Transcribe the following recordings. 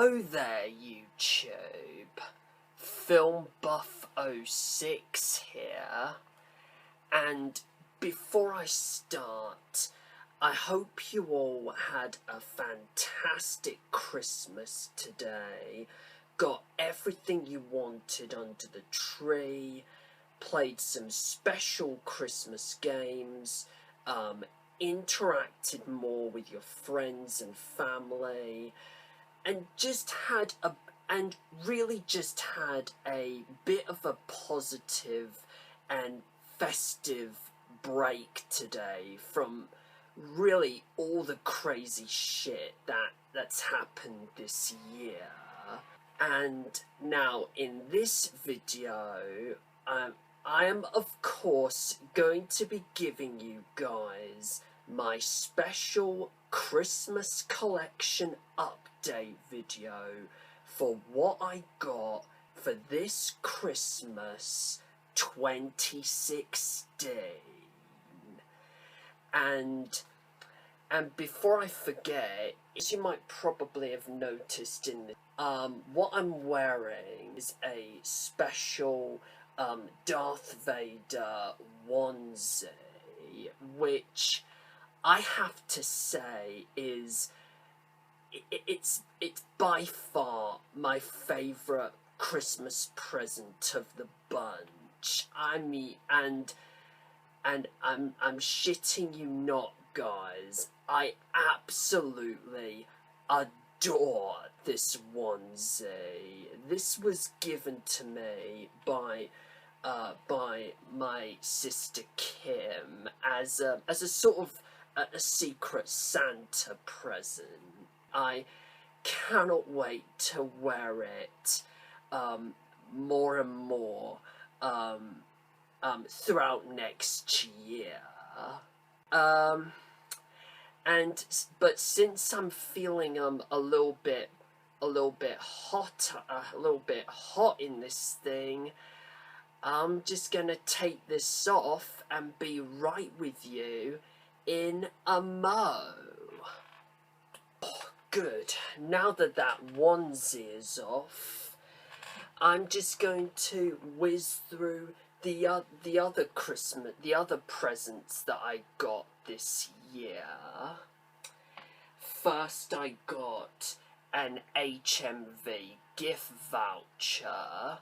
Hello there, YouTube. FilmBuff06 here. And before I start, I hope you all had a fantastic Christmas today. Got everything you wanted under the tree, played some special Christmas games, interacted more with your friends and family, and really just had a bit of a positive and festive break today from really all the crazy shit that's happened this year. And now in this video, I am of course going to be giving you guys my special Christmas collection update video for what I got for this Christmas 2016. And before I forget, as you might probably have noticed in the what I'm wearing is a special Darth Vader onesie, which I have to say is it's by far my favourite Christmas present of the bunch. I mean, and I'm shitting you not, guys. I absolutely adore this onesie. This was given to me by my sister Kim as a sort of a secret Santa present. I cannot wait to wear it more and more throughout next year. But since I'm feeling a little bit hot in this thing, I'm just gonna take this off and be right with you in a mo. Oh, good. Now that onesie is off, I'm just going to whiz through the other presents that I got this year. First, I got an HMV gift voucher.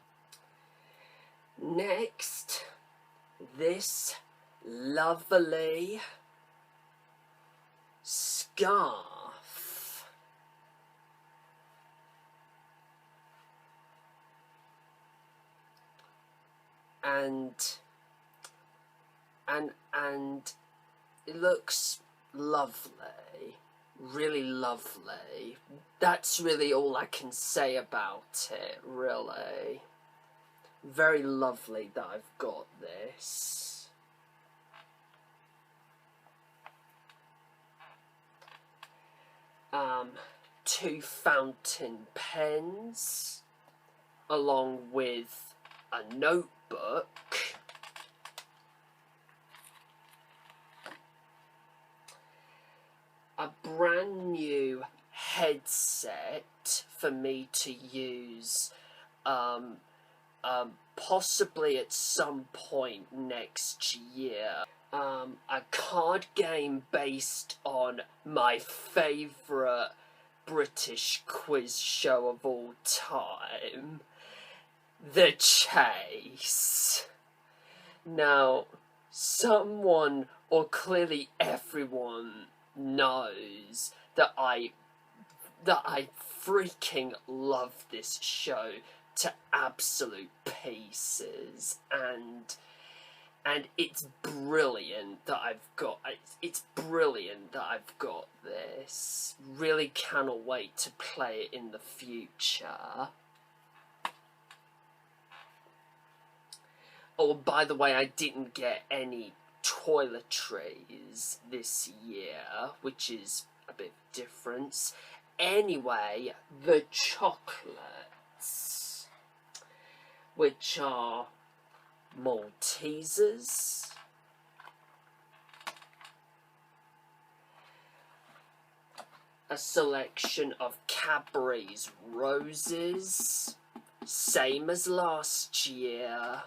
Next, this lovely scarf. And it looks lovely, really lovely. That's really all I can say about it, really. Very lovely that I've got this. Two fountain pens, along with a notebook. A brand new headset for me to use possibly at some point next year. A card game based on my favourite British quiz show of all time, The Chase. Now, someone, or clearly everyone, knows that I freaking love this show to absolute pieces, and it's brilliant that I've got this. Really cannot wait to play it in the future. Oh, by the way, I didn't get any toiletries this year, which is a bit of difference. Anyway, the chocolates, which are Maltesers, a selection of Cadbury's Roses, same as last year.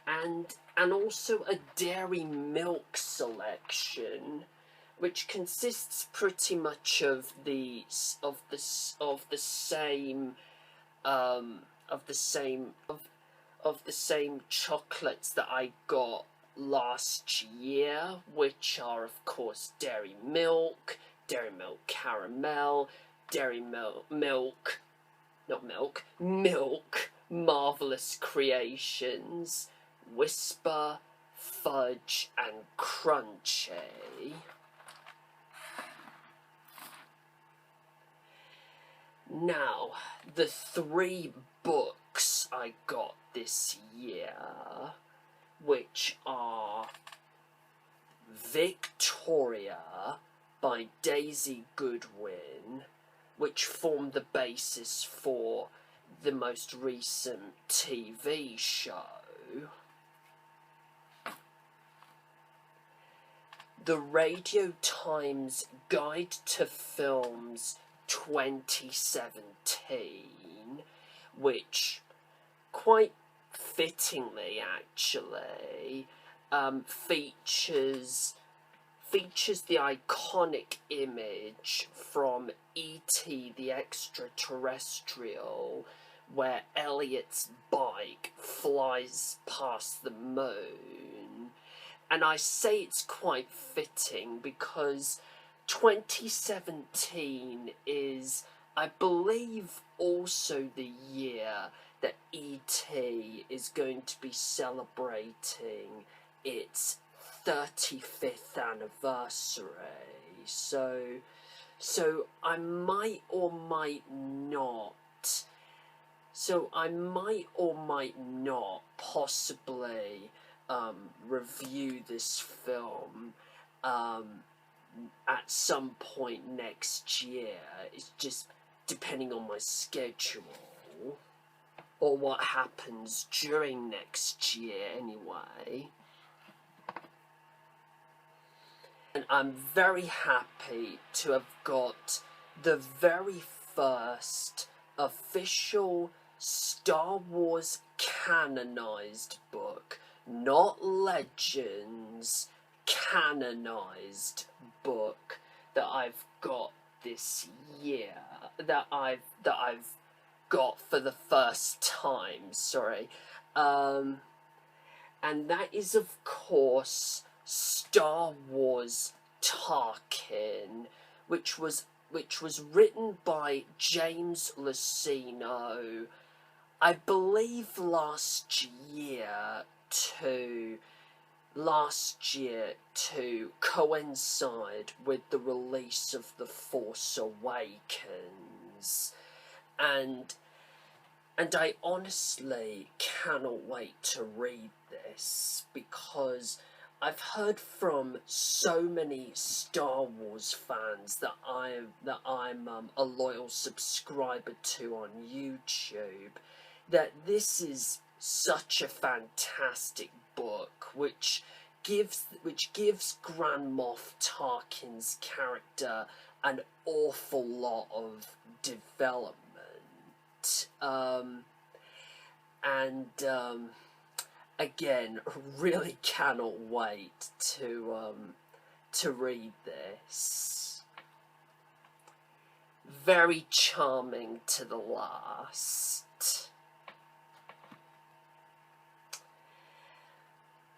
And also a dairy milk selection, which consists pretty much of the same chocolates that I got last year, which are of course dairy milk caramel, dairy milk, Marvelous Creations, Whisper, Fudge, and Crunchy. Now, the 3 books I got this year, which are Victoria by Daisy Goodwin, which formed the basis for the most recent TV show. The Radio Times Guide to Films 2017, which quite fittingly actually features the iconic image from E.T. the Extraterrestrial, where Elliot's bike flies past the moon. And I say it's quite fitting because 2017 is, I believe, also the year that E.T. is going to be celebrating its 35th anniversary. So I might or might not possibly review this film at some point next year. It's just depending on my schedule or what happens during next year anyway. And I'm very happy to have got the very first official Star Wars canonized book, not Legends, canonized book that I've got this year, that I've got for the first time, and that is of course Star Wars Tarkin, which was written by James Luceno, I believe last year to coincide with the release of The Force Awakens, and I honestly cannot wait to read this, because I've heard from so many Star Wars fans that I'm a loyal subscriber to on YouTube, that this is such a fantastic book, which gives Grand Moff Tarkin's character an awful lot of development, again, really cannot wait to read this. Very charming to the last.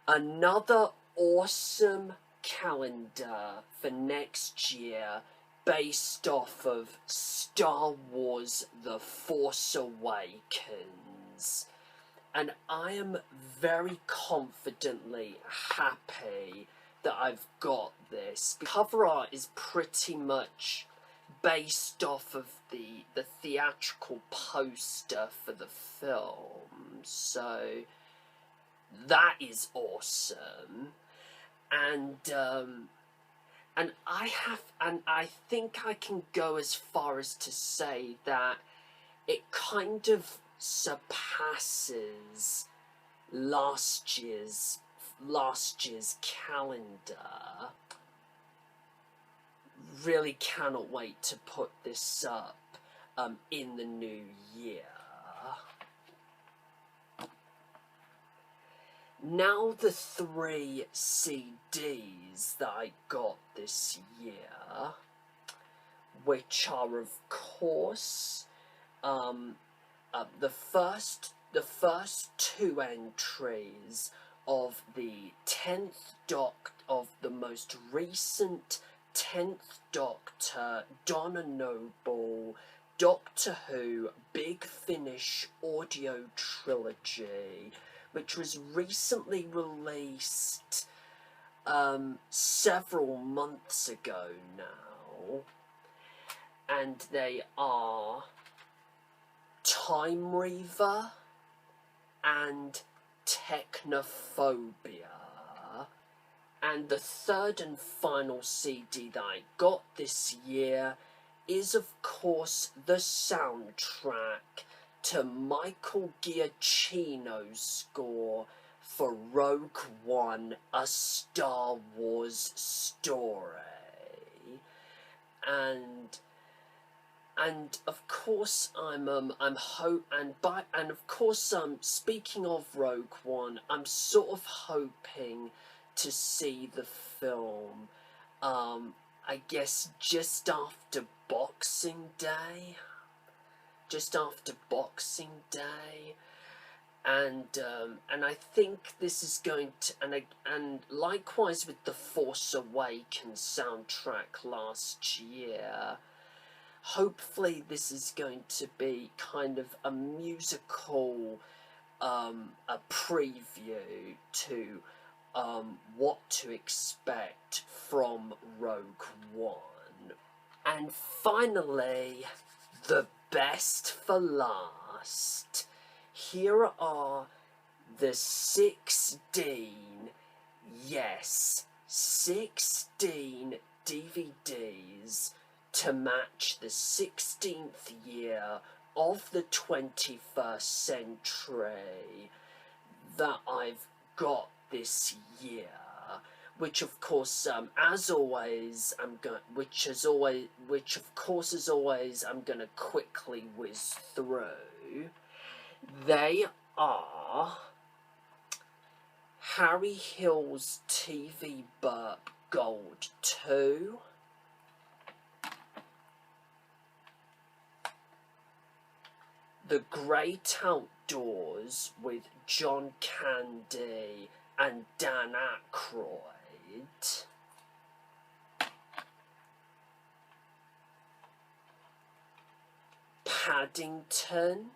Another awesome calendar for next year based off of Star Wars The Force Awakens. And I am very confidently happy that I've got this. The cover art is pretty much based off of the theatrical poster for the film, so that is awesome. And I think I can go as far as to say that it kind of surpasses last year's calendar, really cannot wait to put this up in the new year. Now the 3 CDs that I got this year, which are of course the first 2 entries of the 10th of the most recent 10th Doctor, Donna Noble, Doctor Who Big Finish audio trilogy, which was recently released several months ago now, and they are Time Reaver and Technophobia. And the 3rd and final CD that I got this year is of course the soundtrack to Michael Giacchino's score for Rogue One, A Star Wars Story. And of course speaking of Rogue One, I'm sort of hoping to see the film I guess just after Boxing Day, and I think this is going to, and likewise with the Force Awakens soundtrack last year, hopefully this is going to be kind of a musical, a preview to what to expect from Rogue One. And finally, the best for last. Here are the 16, yes, 16 DVDs to match the 16th year of the 21st century that I've got this year, which of course, I'm gonna quickly whiz through. They are Harry Hill's TV Burp Gold 2, The Great Outdoors with John Candy and Dan Aykroyd, Paddington,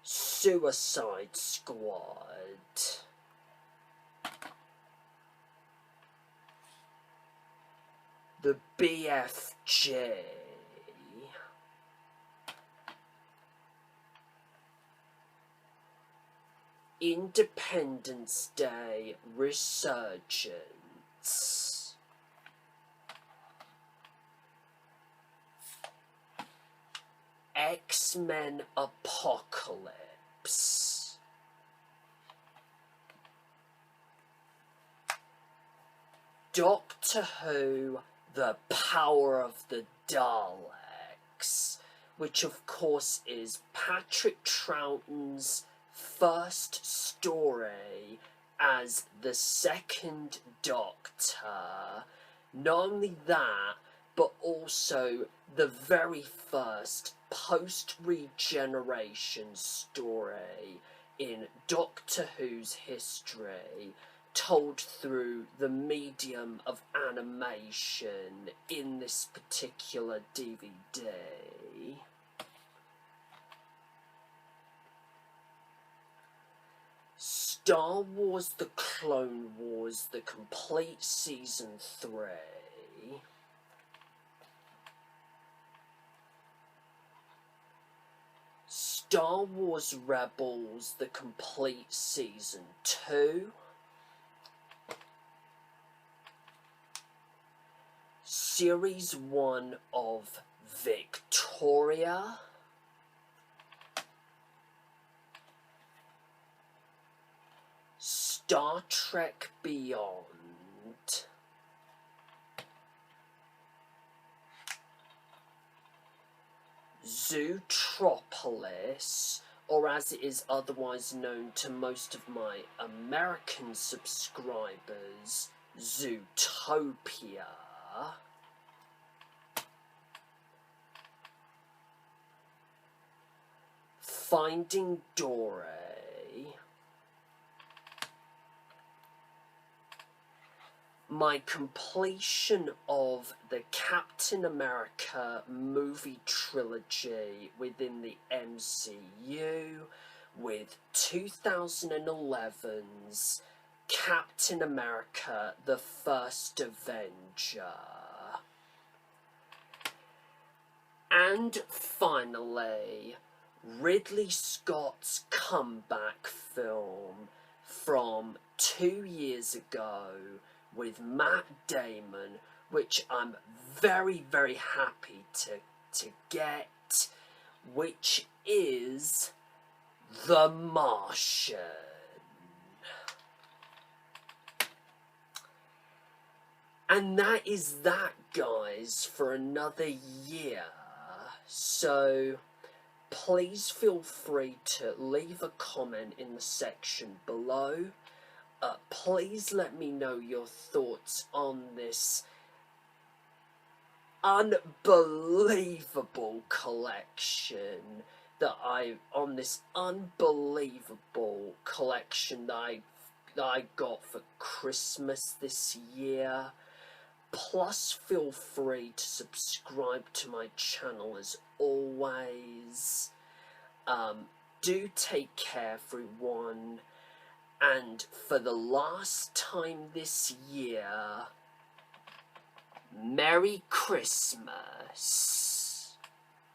Suicide Squad, the BFG, Independence Day Resurgence, X-Men Apocalypse, Doctor Who The Power of the Daleks, which of course is Patrick Troughton's first story as the 2nd Doctor. Not only that, but also the very first post-regeneration story in Doctor Who's history, told through the medium of animation in this particular DVD. Star Wars The Clone Wars, the complete Season 3. Star Wars Rebels, the complete Season 2. Series 1 of Victoria. Star Trek Beyond, Zootropolis, or as it is otherwise known to most of my American subscribers, Zootopia, Finding Dory, my completion of the Captain America movie trilogy within the MCU with 2011's Captain America: The First Avenger. And finally, Ridley Scott's comeback film from 2 years ago with Matt Damon, which I'm very, very happy to get, which is The Martian. And that is that, guys, for another year. So please feel free to leave a comment in the section below. Please let me know your thoughts on this unbelievable collection that I got for Christmas this year. Plus, feel free to subscribe to my channel as always. Do take care, everyone. And for the last time this year, Merry Christmas.